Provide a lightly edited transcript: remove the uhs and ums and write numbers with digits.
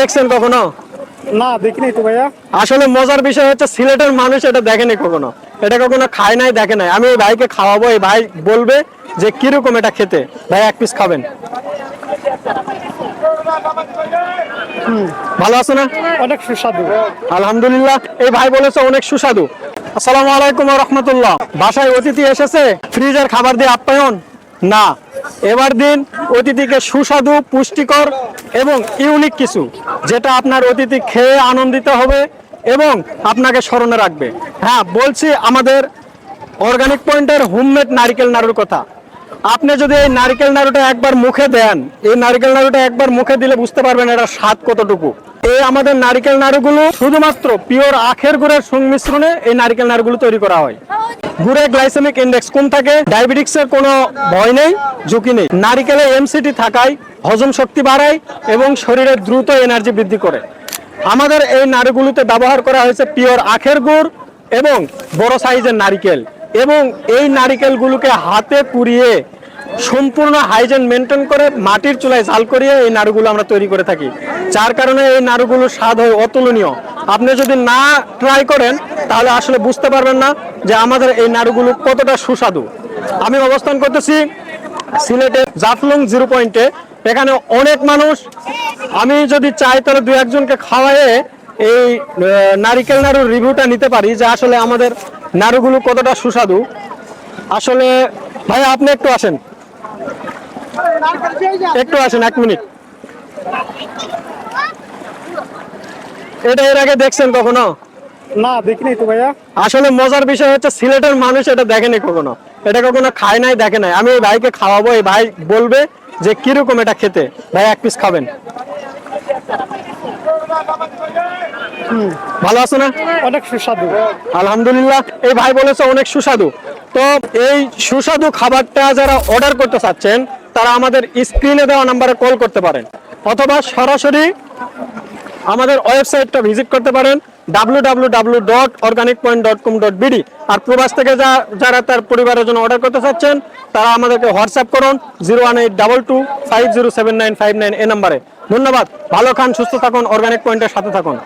দেখছেন কখনো? না দেখিনি তো ভাইয়া। আসলে মজার বিষয় হচ্ছে সিলেটের মানুষ এটা দেখেনি কখনো, এটা কখনো খায় নাই, দেখে নাই। আমি এই ভাইকে খাওয়াবো, এই ভাই বলবে যে কিরকম এটা খেতে। ভাই এক পিস খাবেন? ভালো আছে না? অনেক সুস্বাদু। আলহামদুলিল্লাহ। এই ভাই বলেছে অনেক সুস্বাদু। আসসালামু আলাইকুম ওয়া রাহমাতুল্লাহ। বাসায় অতিথি এসেছে, ফ্রিজের খাবার দিয়ে আপ্যায়ন না, এবার দিন অতিথিকে সুস্বাদু, পুষ্টিকর এবং ইউনিক কিছু, যেটা আপনার অতিথি খেয়ে আনন্দিত হবে এবং আপনাকে স্মরণে রাখবে। হ্যাঁ বলছি, আমাদের অর্গানিক পয়েন্টের হোমমেড নারকেল নাড়ুর কথা। আপনি যদি এই নারকেল নাড়ুটা একবার মুখে দেন, এই নারকেল নাড়ুটা একবার মুখে দিলে বুঝতে পারবেন এটার স্বাদ কতটুকু। এই আমাদের নারকেল নাড়ুগুলো শুধুমাত্র পিওর আখের গুড়ের সংমিশ্রণে এই নারকেল নাড়ুগুলো তৈরি করা হয়। গুড়ে গ্লাইসেমিক ইন্ডেক্স কম থাকে, ডায়াবেটিক্সের কোনো ভয় নেই, ঝুঁকি নেই। নারকেলে এমসিটি থাকায় হজম শক্তি বাড়ায় এবং শরীরে দ্রুত এনার্জি বৃদ্ধি করে। আমাদের এই নাড়ুগুলোতে ব্যবহার করা হয়েছে পিওর আখের গুড় এবং বড় সাইজের নারকেল, এবং এই নারকেলগুলোকে হাতে পুড়িয়ে সম্পূর্ণ হাইজেন মেনটেন করে মাটির চুলায় জাল করিয়ে এই নাড়ুগুলো আমরা তৈরি করে থাকি, যার কারণে এই নাড়ুগুলোর স্বাদ হয় অতুলনীয়। আপনি যদি না ট্রাই করেন তাহলে আসলে বুঝতে পারবেন না যে আমাদের এই নাড়ুগুলো কতটা সুস্বাদু। আমি অবস্থান করতেছি সিলেটের জাফলং 0 পয়েন্টে। এখানে অনেক মানুষ, আমি যদি চাই তাহলে দু একজনকে খাওয়ায়ে এই নারিকেল নাড়ুর রিভিউটা নিতে পারি যে আসলে আমাদের নাড়ুগুলো কতটা সুস্বাদু। আসলে ভাই আপনি একটু আসেন, একটু আসেন, 1 মিনিট। এটা এর আগে দেখছেন কখনো? না দেখিনি তো ভাইয়া। আসলে মজার বিষয় হচ্ছে সিলেটের মানুষ এটা দেখেনি কখনো, এটা কখনো খায় নাই, দেখে নাই। আমি এই ভাইকে খাওয়াবো, এই ভাই বলবে যে কিরকম এটা খেতে। ভাই এক পিস খাবেন? ভালো আছে না? অনেক সুস্বাদু। আলহামদুলিল্লাহ। এই ভাই বলেছে অনেক সুস্বাদু। তো এই সুস্বাদু খাবারটা যারা অর্ডার করতে চাচ্ছেন তারা আমাদের স্ক্রিনে দেওয়া নাম্বারে কল করতে পারেন, অথবা সরাসরি আমাদের ওয়েবসাইটটা ভিজিট করতে পারেন www.organicpoint.com.bd। আর প্রবাস থেকে যারা তার পরিবারের জন্য অর্ডার করতে চাচ্ছেন তারা আমাদেরকে হোয়াটসঅ্যাপ করুন 01822507959 এই নাম্বারে। ধন্যবাদ। ভালো খান, সুস্থ থাকুন, অর্গানিক পয়েন্টের সাথে থাকুন।